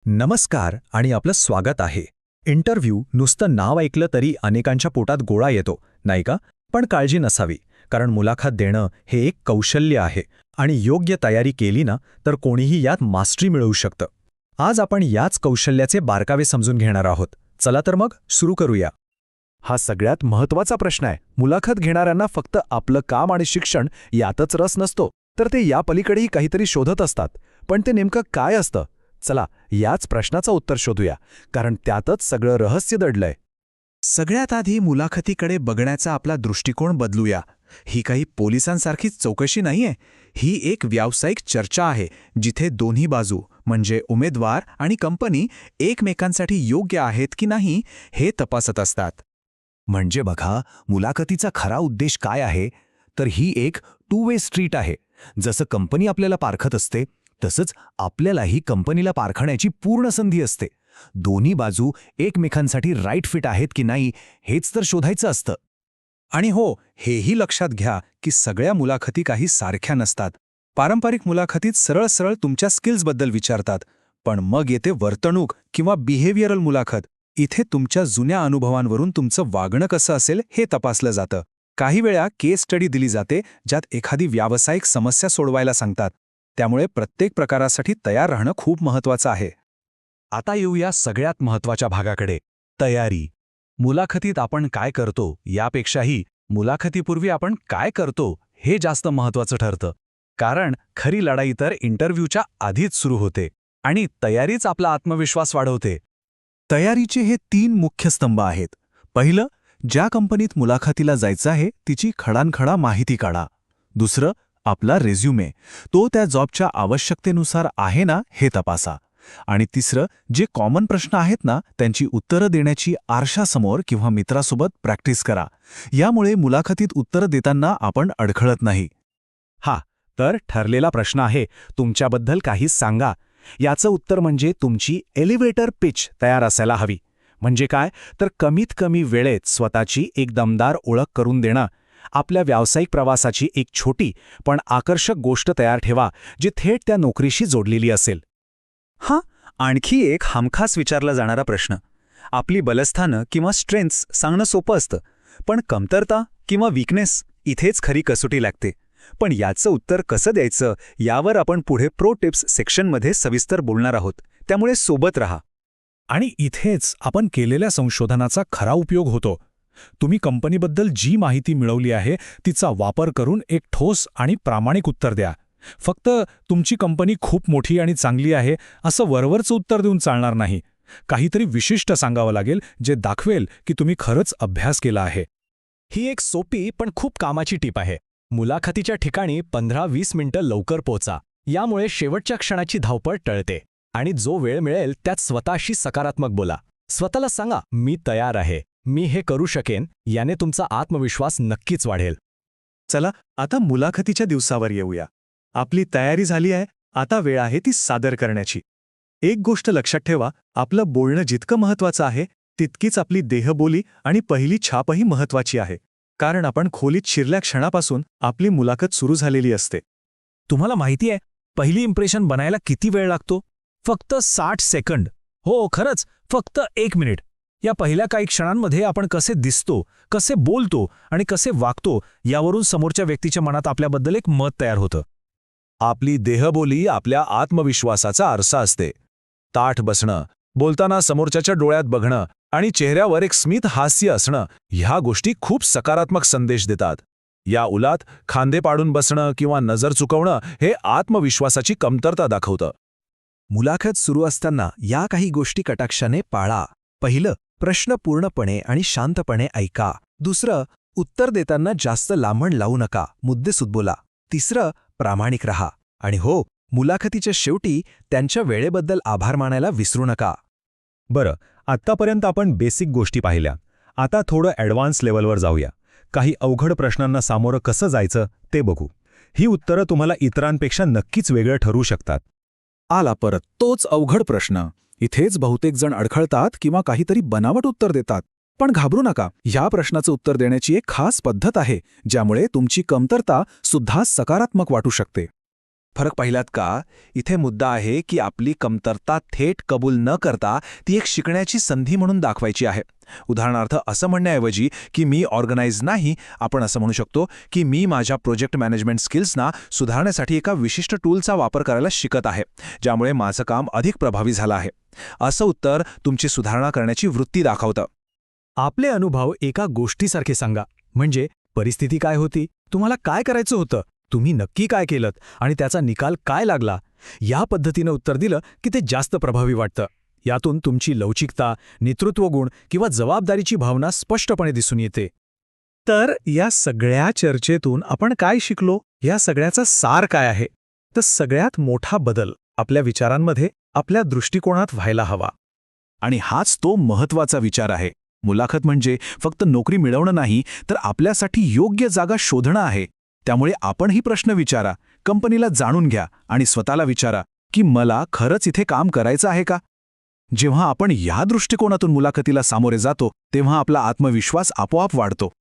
नमस्कार आणि आपलं स्वागत आहे. इंटरव्ह्यू नुसतं नाव ऐकलं तरी अनेकांच्या पोटात गोळा येतो, नाही का? पण काळजी नसावी, कारण मुलाखत देणं हे एक कौशल्य आहे आणि योग्य तयारी केली ना तर कोणीही यात मास्टरी मिळवू शकतं. आज आपण याच कौशल्याचे बारकावे समजून घेणार आहोत. चला तर मग सुरू करूया. हा सगळ्यात महत्त्वाचा प्रश्न आहे. मुलाखत घेणाऱ्यांना फक्त आपलं काम आणि शिक्षण यातच रस नसतो, तर ते या पलीकडेही काहीतरी शोधत असतात. पण ते नेमकं काय असतं? चला याच प्रश्नाचं उत्तर शोधूया, कारण त्यातच सगळं रहस्य दडलंय. सगळ्यात आधी मुलाखतीकडे बघण्याचा आपला दृष्टिकोन बदलूया. ही काही पोलिसांसारखीच चौकशी नाहीये. ही एक व्यावसायिक चर्चा आहे, जिथे दोन्ही बाजू म्हणजे उमेदवार आणि कंपनी एकमेकांसाठी योग्य आहेत की नाही हे तपासत असतात. म्हणजे बघा, मुलाखतीचा खरा उद्देश काय आहे? तर ही एक टू वे स्ट्रीट आहे. जसं कंपनी आपल्याला पारखत असते, तसंच आपल्यालाही कंपनीला पारखण्याची पूर्ण संधी असते. दोन्ही बाजू एकमेकांसाठी राईट फिट आहेत की नाही हेच तर शोधायचं असतं. आणि हो, हेही लक्षात घ्या की सगळ्या मुलाखती काही सारख्या नसतात. पारंपरिक मुलाखतीत सरळ सरळ तुमच्या स्किल्सबद्दल विचारतात, पण मग येते वर्तणूक किंवा बिहेवियरल मुलाखत. इथे तुमच्या जुन्या अनुभवांवरून तुमचं वागणं कसं असेल हे तपासलं जातं. काही वेळा केस स्टडी दिली जाते, ज्यात एखादी व्यावसायिक समस्या सोडवायला सांगतात. त्यामुळे प्रत्येक प्रकारासाठी तयार राहणं खूप महत्त्वाचं आहे. आता येऊया सगळ्यात महत्त्वाच्या भागाकडे, तयारी. मुलाखतीत आपण काय करतो यापेक्षाही मुलाखतीपूर्वी आपण काय करतो हे जास्त महत्त्वाचं ठरतं. कारण खरी लढाई तर इंटरव्ह्यूच्या आधीच सुरू होते आणि तयारीच आपला आत्मविश्वास वाढवते. तयारीचे हे 3 मुख्य स्तंभ आहेत. पहिलं, ज्या कंपनीत मुलाखतीला जायचं आहे तिची खडानखडा माहिती काढा. दुसरं, आपला रेझ्युमे, तो त्या जॉबच्या आवश्यकतेनुसार आहे ना हे तपासा. आणि तिसरं, जे कॉमन प्रश्न आहेत ना त्यांची उत्तरं देण्याची आरशासमोर किंवा मित्रासोबत प्रॅक्टिस करा. यामुळे मुलाखतीत उत्तरं देताना आपण अडखळत नाही. तर ठरलेला प्रश्न आहे, तुमच्याबद्दल काही सांगा. याचं उत्तर म्हणजे तुमची एलिव्हेटर पिच तयार असायला हवी. म्हणजे काय? तर कमीत कमी वेळेत स्वतःची एक दमदार ओळख करून देणं. आपल्या व्यावसायिक प्रवासाची एक छोटी पण आकर्षक गोष्ट तयार ठेवा, जी थेट त्या नोकरीशी जोडलेली असेल. आणखी एक हमखास विचारला जाणारा प्रश्न. आपली बलस्थानं किंवा स्ट्रेंथ्स सांगणं सोपं असतं, पण कमतरता किंवा वीकनेस इथेच खरी कसोटी लागते. पण याचं उत्तर कसं द्यायचं यावर आपण पुढे प्रो टिप्स सेक्शनमध्ये सविस्तर बोलणार आहोत, त्यामुळे सोबत राहा. आणि इथेच आपण केलेल्या संशोधनाचा खरा उपयोग होतो. तुम्ही कंपनीबद्दल जी माहिती मिळवली आहे तिचा वापर करून एक ठोस आणि प्रामाणिक उत्तर द्या. फक्त तुमची कंपनी खूप मोठी आणि चांगली आहे असं वरवरचं उत्तर देऊन चालणार नाही. काहीतरी विशिष्ट सांगावं लागेल जे दाखवेल की तुम्ही खरंच अभ्यास केला आहे. ही एक सोपी पण खूप कामाची टीप आहे. मुलाखतीच्या ठिकाणी 15-20 मिनिटं लवकर पोहोचा. यामुळे शेवटच्या क्षणाची धावपळ टळते आणि जो वेळ मिळेल त्यात स्वतःशी सकारात्मक बोला. स्वतःला सांगा, मी तयार आहे, मी हे करू शकेन. याने तुमचा आत्मविश्वास नक्कीच वाढेल. चला आता मुलाखतीच्या दिवसावर येऊया. आपली तयारी झाली आहे, आता वेळ आहे ती सादर करण्याची. एक गोष्ट लक्षात ठेवा, आपलं बोलणं जितकं महत्त्वाचं आहे तितकीच आपली देहबोली आणि पहिली छापही महत्त्वाची आहे. कारण आपण खोलीत शिरल्या क्षणापासून आपली मुलाखत सुरू झालेली असते. तुम्हाला माहिती आहे पहिली इम्प्रेशन बनायला किती वेळ लागतो? फक्त 60 सेकंद. हो खरंच, फक्त 1 मिनिट. या पहिल्या काही क्षणांमध्ये आपण कसे दिसतो, कसे बोलतो आणि कसे वागतो यावरून समोरच्या व्यक्तीच्या मनात आपल्याबद्दल एक मत तयार होतं. आपली देहबोली आपल्या आत्मविश्वासाचा आरसा असते. ताठ बसणं, बोलताना समोरच्याच्या डोळ्यात बघणं आणि चेहऱ्यावर एक स्मित हास्य असणं ह्या गोष्टी खूप सकारात्मक संदेश देतात. या उलात खांदे पाडून बसणं किंवा नजर चुकवणं हे आत्मविश्वासाची कमतरता दाखवतं. मुलाखत सुरू असताना या काही गोष्टी कटाक्षाने पाळा. पहिलं, प्रश्न पूर्णपणे आणि शांतपणे ऐका. दुसरं, उत्तर देताना जास्त लांबण लावू नका, मुद्देसूद बोला. तिसरं, प्रामाणिक रहा. आणि हो, मुलाखतीच्या शेवटी त्यांच्या वेळेबद्दल आभार मानायला विसरू नका. बरं, आत्तापर्यंत आपण बेसिक गोष्टी पाहिल्या. आता थोडं ॲडव्हान्स लेवलवर जाऊया. काही अवघड प्रश्नांना सामोरं कसं जायचं ते बघू. ही उत्तरं तुम्हाला इतरांपेक्षा नक्कीच वेगळं ठरवू शकतात. आला परत तोच अवघड प्रश्न. इथेच बहुतेक जण अडखळतात किंवा काहीतरी बनावट उत्तर देतात. पण घाबरू नका, ह्या प्रश्नाचं उत्तर देण्याची एक खास पद्धत आहे, ज्यामुळे तुमची कमतरता सुद्धा सकारात्मक वाटू शकते. फरक पाहिलात का? इथे मुद्दा आहे की आपली कमतरता थेट कबूल न करता ती एक शिकण्याची संधी म्हणून दाखवायची आहे. उदाहरणार्थ असं म्हणण्याऐवजी की मी ऑर्गनाइज नाही, आपण असं म्हणू शकतो की मी माझ्या प्रोजेक्ट मॅनेजमेंट स्किल्सना सुधारण्यासाठी एका विशिष्ट टूलचा वापर करायला शिकत आहे, ज्यामुळे माझं काम अधिक प्रभावी झालं आहे. असं उत्तर तुमची सुधारणा करण्याची वृत्ती दाखवतं. आपले अनुभव एका गोष्टीसारखे सांगा. म्हणजे परिस्थिती काय होती, तुम्हाला काय करायचं होतं, तुम्ही नक्की काय केलं आणि त्याचा निकाल काय लागला. या पद्धतीनं उत्तर दिलं की ते जास्त प्रभावी वाटतं. यातून तुमची लवचिकता, नेतृत्वगुण किंवा जबाबदारीची भावना स्पष्टपणे दिसून येते. तर या सगळ्या चर्चेतून आपण काय शिकलो? या सगळ्याचा सार काय आहे? तर सगळ्यात मोठा बदल आपल्या विचारांमध्ये, आपल्या दृष्टिकोनात व्हायला हवा. आणि हाच तो महत्वाचा विचार आहे. मुलाखत म्हणजे फक्त नोकरी मिळवणं नाही, तर आपल्यासाठी योग्य जागा शोधणं आहे. त्यामुळे आपणही प्रश्न विचारा, कंपनीला जाणून घ्या आणि स्वतःला विचारा की मला खरंच इथे काम करायचं आहे का? जेव्हा आपण या दृष्टिकोनातून मुलाखतीला सामोरे जातो, तेव्हा आपला आत्मविश्वास आपोआप वाढतो.